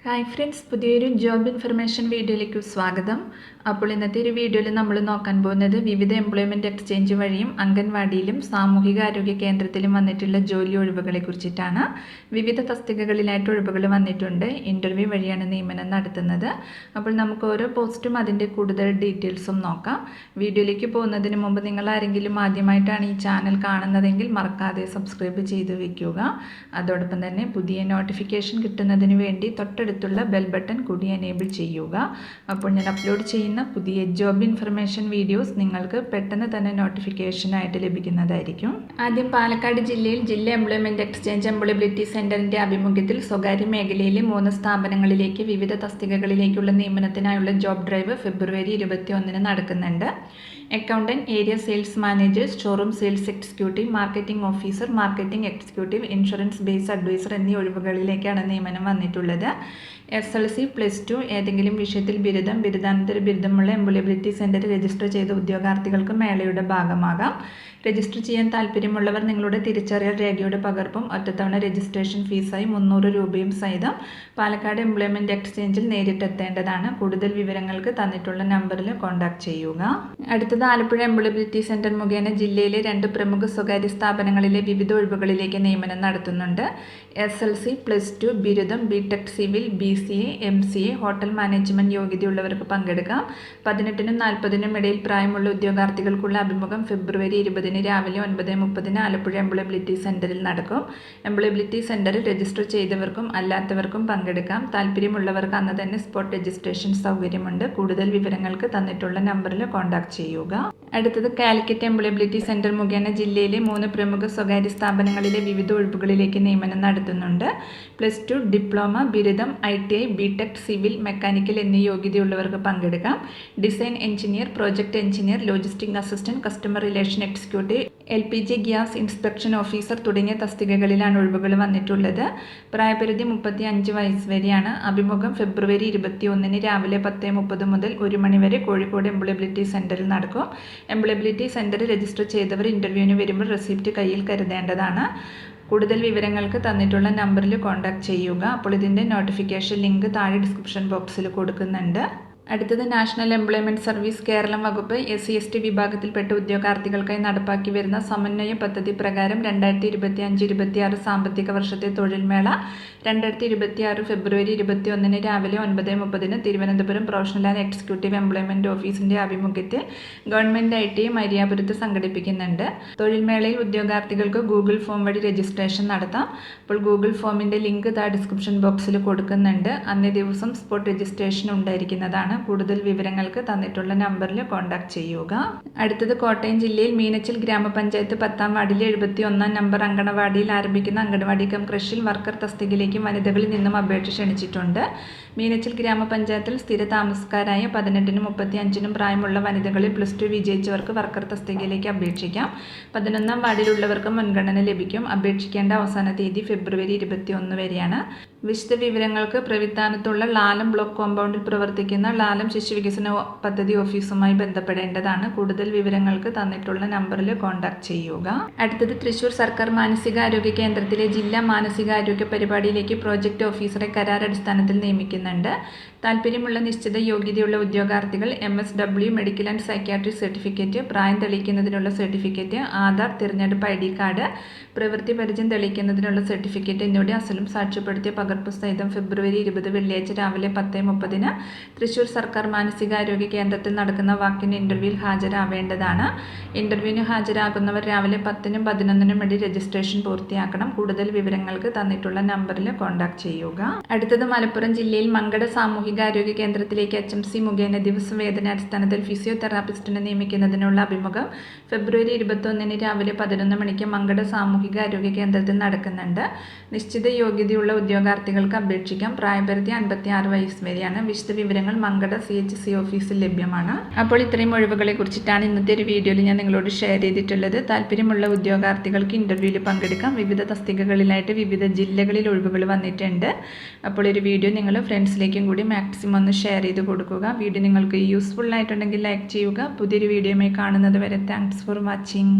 Hi friends, പുതിയൊരു job information വീഡിയോയിലേക്ക് സ്വാഗതം. അപ്പോൾ ഇന്നത്തെ ഒരു വീഡിയോയിൽ നമ്മൾ നോക്കാൻ പോകുന്നത് വിവിധ എംപ്ലോയ്മെൻറ്റ് എക്സ്ചേഞ്ച് വഴിയും അംഗൻവാടിയിലും സാമൂഹിക ആരോഗ്യ കേന്ദ്രത്തിലും വന്നിട്ടുള്ള ജോലി ഒഴിവുകളെ കുറിച്ചിട്ടാണ്. വിവിധ തസ്തികകളിലായിട്ട് ഒഴിവുകൾ വന്നിട്ടുണ്ട്. ഇൻ്റർവ്യൂ വഴിയാണ് നിയമനം നടത്തുന്നത്. അപ്പോൾ നമുക്ക് ഓരോ പോസ്റ്റും അതിൻ്റെ കൂടുതൽ ഡീറ്റെയിൽസും നോക്കാം. വീഡിയോയിലേക്ക് പോകുന്നതിന് മുമ്പ് നിങ്ങൾ ആരെങ്കിലും ആദ്യമായിട്ടാണ് ഈ ചാനൽ കാണുന്നതെങ്കിൽ മറക്കാതെ സബ്സ്ക്രൈബ് ചെയ്ത് വയ്ക്കുക. അതോടൊപ്പം തന്നെ പുതിയ നോട്ടിഫിക്കേഷൻ കിട്ടുന്നതിന് വേണ്ടി തൊട്ടടുത്തുള്ള ബെൽ ബട്ടൺ കൂടി എനേബിൾ ചെയ്യുക. അപ്പോൾ ഞാൻ അപ്ലോഡ് ചെയ്യുന്ന പുതിയ ജോബ് ഇൻഫർമേഷൻ വീഡിയോസ് നിങ്ങൾക്ക് പെട്ടെന്ന് തന്നെ നോട്ടിഫിക്കേഷനായിട്ട് ലഭിക്കുന്നതായിരിക്കും. ആദ്യം പാലക്കാട് ജില്ലയിൽ ജില്ലാ എംപ്ലോയ്മെൻറ്റ് എക്സ്ചേഞ്ച് എംപ്ലോയബിലിറ്റി സെൻറ്ററിൻ്റെ ആഭിമുഖ്യത്തിൽ സ്വകാര്യ മേഖലയിലെ 3 സ്ഥാപനങ്ങളിലേക്ക് വിവിധ തസ്തികകളിലേക്കുള്ള നിയമനത്തിനായുള്ള ജോബ് ഡ്രൈവ് ഫെബ്രുവരി 21 നടക്കുന്നുണ്ട്. Accountant, area sales manager, showroom sales executive, marketing officer, marketing executive, insurance base advisor എന്നീ ഒഴിവുകളിലേക്കാണ് നിയമനം വന്നിട്ടുള്ളത്. SLC +2 ഏതെങ്കിലും വിഷയത്തിൽ ബിരുദം, ബിരുദാനന്തര ബിരുദമുള്ള എംപ്ലോയബിലിറ്റി സെൻറ്റർ രജിസ്റ്റർ ചെയ്ത ഉദ്യോഗാർത്ഥികൾക്ക് മേളയുടെ ഭാഗമാകാം. രജിസ്റ്റർ ചെയ്യാൻ താല്പര്യമുള്ളവർ നിങ്ങളുടെ തിരിച്ചറിയൽ രേഖയുടെ പകർപ്പും ഒറ്റത്തവണ രജിസ്ട്രേഷൻ ഫീസായി 300 രൂപയും സഹിതം പാലക്കാട് എംപ്ലോയ്മെൻറ്റ് എക്സ്ചേഞ്ചിൽ നേരിട്ടെത്തേണ്ടതാണ്. കൂടുതൽ വിവരങ്ങൾക്ക് തന്നിട്ടുള്ള നമ്പറിൽ കോൺടാക്ട് ചെയ്യുക. അടുത്തത് ആലപ്പുഴ എംപ്ലോയബിലിറ്റി സെൻറ്റർ മുഖേന ജില്ലയിലെ 2 പ്രമുഖ സ്വകാര്യ സ്ഥാപനങ്ങളിലെ വിവിധ ഒഴിവുകളിലേക്ക് നിയമനം നടത്തുന്നുണ്ട്. SLC +2 ബിരുദം, BTech സിവിൽ, BCA, MCA, ഹോട്ടൽ മാനേജ്മെൻറ്റ് യോഗ്യതയുള്ളവർക്ക് പങ്കെടുക്കാം. 18-നും 40-നും ഇടയിൽ പ്രായമുള്ള ഉദ്യോഗാർത്ഥികൾക്കുള്ള അഭിമുഖം ഫെബ്രുവരി 20 രാവിലെ 9:30 ആലപ്പുഴ എംപ്ലോയബിലിറ്റി സെൻറ്ററിൽ നടക്കും. എംപ്ലോയബിലിറ്റി സെൻറ്ററിൽ രജിസ്റ്റർ ചെയ്തവർക്കും അല്ലാത്തവർക്കും പങ്കെടുക്കാം. താല്പര്യമുള്ളവർക്ക് അന്ന് തന്നെ സ്പോട്ട് രജിസ്ട്രേഷൻ സൗകര്യമുണ്ട്. കൂടുതൽ വിവരങ്ങൾക്ക് തന്നിട്ടുള്ള നമ്പറിൽ കോൺടാക്ട് ചെയ്യുക. അടുത്തത് കാലിക്കറ്റ് എംപ്ലോയബിലിറ്റി സെൻറ്റർ മുഖേന ജില്ലയിലെ 3 പ്രമുഖ സ്വകാര്യ സ്ഥാപനങ്ങളിലെ വിവിധ ഒഴിവുകളിലേക്ക് നിയമനം നടത്തുന്നുണ്ട്. +2 ഡിപ്ലോമ, ബിരുദം, ITI, BTech സിവിൽ, മെക്കാനിക്കൽ എന്നീ യോഗ്യതയുള്ളവർക്ക് പങ്കെടുക്കാം. Design engineer, project engineer, logistic assistant, customer relation executive, LPG gas inspection officer തുടങ്ങിയ തസ്തികകളിലാണ് ഒഴിവുകൾ വന്നിട്ടുള്ളത്. പ്രായപരിധി 35 വയസ്സ് വരെയാണ്. അഭിമുഖം ഫെബ്രുവരി 21 രാവിലെ 10:30 മുതൽ 1 മണി വരെ കോഴിക്കോട് എംപ്ലോയബിലിറ്റി സെൻറ്ററിൽ നടക്കും. എംപ്ലോയബിലിറ്റി സെൻറ്ററിൽ രജിസ്റ്റർ ചെയ്തവർ ഇൻ്റർവ്യൂവിന് വരുമ്പോൾ റെസിപ്റ്റ് കയ്യിൽ കരുതേണ്ടതാണ്. കൂടുതൽ വിവരങ്ങൾക്ക് തന്നിട്ടുള്ള നമ്പറിൽ കോൺടാക്ട് ചെയ്യുക. അപ്പോൾ ഇതിൻ്റെ നോട്ടിഫിക്കേഷൻ ലിങ്ക് താഴെ ഡിസ്ക്രിപ്ഷൻ ബോക്സിൽ കൊടുക്കുന്നുണ്ട്. അടുത്തത് നാഷണൽ എംപ്ലോയ്മെൻറ്റ് സർവീസ് കേരളം വകുപ്പ് SC/ST വിഭാഗത്തിൽപ്പെട്ട ഉദ്യോഗാർത്ഥികൾക്കായി നടപ്പാക്കി വരുന്ന സമന്വയ പദ്ധതി പ്രകാരം 2025-26 സാമ്പത്തിക വർഷത്തെ തൊഴിൽമേള 2026 ഫെബ്രുവരി 21 രാവിലെ 9:30 Thiruvananthapuram professional and executive employment ഓഫീസിൻ്റെ ആഭിമുഖ്യത്തിൽ ഗവൺമെൻറ് IT മരിയാപുരത്ത് സംഘടിപ്പിക്കുന്നുണ്ട്. തൊഴിൽമേളയിൽ ഉദ്യോഗാർത്ഥികൾക്ക് ഗൂഗിൾ ഫോം വഴി രജിസ്ട്രേഷൻ നടത്താം. അപ്പോൾ ഗൂഗിൾ ഫോമിൻ്റെ ലിങ്ക് താഴെ ഡിസ്ക്രിപ്ഷൻ ബോക്സിൽ കൊടുക്കുന്നുണ്ട്. അന്നേ ദിവസം സ്പോട്ട് രജിസ്ട്രേഷൻ ഉണ്ടായിരിക്കുന്നതാണ്. കൂടുതൽ വിവരങ്ങൾക്ക് തന്നിട്ടുള്ള നമ്പറിൽ കോൺടാക്ട് ചെയ്യുക. അടുത്തത് കോട്ടയം ജില്ലയിൽ മീനച്ചിൽ ഗ്രാമപഞ്ചായത്ത് 10-ാം വാർഡിലെ 71-ാം നമ്പർ അങ്കണവാടിയിൽ ആരംഭിക്കുന്ന അങ്കണവാടി കം കൃഷിൽ വർക്കർ തസ്തികയിലേക്ക് വനിതകളിൽ നിന്നും അപേക്ഷ ക്ഷണിച്ചിട്ടുണ്ട്. മീനച്ചിൽ ഗ്രാമപഞ്ചായത്തിൽ സ്ഥിര താമസക്കാരായ 18-നും 35-നും പ്രായമുള്ള വനിതകളിൽ +2 വിജയിച്ചവർക്ക് വർക്കർ തസ്തികയിലേക്ക് അപേക്ഷിക്കാം. 11-ാം വാർഡിലുള്ളവർക്ക് മുൻഗണന ലഭിക്കും. അപേക്ഷിക്കേണ്ട അവസാന തീയതി ഫെബ്രുവരി 21 വരെയാണ്. വിശദ വിവരങ്ങൾക്ക് പ്രവിത്താനത്തുള്ള ലാലം ബ്ലോക്ക് കോമ്പൗണ്ടിൽ പ്രവർത്തിക്കുന്ന ലാലം ശിശുവികസന പദ്ധതി ഓഫീസുമായി ബന്ധപ്പെടേണ്ടതാണ്. കൂടുതൽ വിവരങ്ങൾക്ക് തന്നിട്ടുള്ള നമ്പറിൽ കോൺടാക്ട് ചെയ്യുക. അടുത്തത് തൃശൂർ സർക്കാർ മാനസികാരോഗ്യ കേന്ദ്രത്തിലെ ജില്ലാ മാനസികാരോഗ്യ പരിപാടിയിലേക്ക് പ്രോജക്റ്റ് ഓഫീസറെ കരാറടിസ്ഥാനത്തിൽ നിയമിക്കുന്നുണ്ട്. താല്പര്യമുള്ള നിശ്ചിത യോഗ്യതയുള്ള ഉദ്യോഗാർത്ഥികൾ MSW medical and psychiatry certificate, പ്രായം തെളിയിക്കുന്നതിനുള്ള സർട്ടിഫിക്കറ്റ്, ആധാർ, തിരഞ്ഞെടുപ്പ് ID കാർഡ്, പ്രവൃത്തി പരിചയം തെളിയിക്കുന്നതിനുള്ള സർട്ടിഫിക്കറ്റ് എന്നിവയുടെ അസലും സാക്ഷ്യപ്പെടുത്തിയ പകർപ്പ് സഹിതം ഫെബ്രുവരി 20 വെള്ളിയാഴ്ച രാവിലെ 10:30 തൃശൂർ സർക്കാർ മാനസികാരോഗ്യ കേന്ദ്രത്തിൽ നടക്കുന്ന വാക്കിൻ ഇൻ്റർവ്യൂവിൽ ഹാജരാവേണ്ടതാണ്. ഇൻ്റർവ്യൂവിന് ഹാജരാകുന്നവർ രാവിലെ 10-നും 11-നും ഇടയിൽ രജിസ്ട്രേഷൻ പൂർത്തിയാക്കണം. കൂടുതൽ വിവരങ്ങൾക്ക് തന്നിട്ടുള്ള നമ്പറിൽ കോൺടാക്ട് ചെയ്യുക. അടുത്തത് മലപ്പുറം ജില്ലയിൽ മങ്കട സാമൂഹികാരോഗ്യ കേന്ദ്രത്തിലേക്ക് HMC മുഖേന ദിവസവേതനാടിസ്ഥാനത്തിൽ ഫിസിയോതെറാപ്പിസ്റ്റിനെ നിയമിക്കുന്നതിനുള്ള അഭിമുഖം ഫെബ്രുവരി 21 രാവിലെ 11 മണിക്ക് മങ്കട സാമൂഹികാരോഗ്യ കേന്ദ്രത്തിൽ നടക്കുന്നുണ്ട്. നിശ്ചിത യോഗ്യതയുള്ള ഉദ്യോഗാർത്ഥികൾക്ക് അപേക്ഷിക്കാം. പ്രായപരിധി 56 വയസ്സ് വരെയാണ്. വിശദ വിവരങ്ങൾ മങ്കട CHC ഓഫീസിൽ ലഭ്യമാണ്. അപ്പോൾ ഇത്രയും ഒഴിവുകളെ കുറിച്ചിട്ടാണ് ഇന്നത്തെ ഒരു വീഡിയോയിൽ ഞാൻ നിങ്ങളോട് ഷെയർ ചെയ്തിട്ടുള്ളത്. താല്പര്യമുള്ള ഉദ്യോഗാർത്ഥികൾക്ക് ഇൻ്റർവ്യൂവിൽ പങ്കെടുക്കാം. വിവിധ തസ്തികകളിലായിട്ട് വിവിധ ജില്ലകളിൽ ഒഴിവുകൾ വന്നിട്ടുണ്ട്. അപ്പോൾ ഒരു വീഡിയോ നിങ്ങൾ ഫ്രണ്ട്സിലേക്കും കൂടി മാക്സിമം ഒന്ന് ഷെയർ ചെയ്ത് കൊടുക്കുക. വീഡിയോ നിങ്ങൾക്ക് യൂസ്ഫുൾ ആയിട്ടുണ്ടെങ്കിൽ ലൈക്ക് ചെയ്യുക. പുതിയൊരു വീഡിയോയുമായി കാണുന്നത് വരെ താങ്ക്സ് ഫോർ വാച്ചിങ്.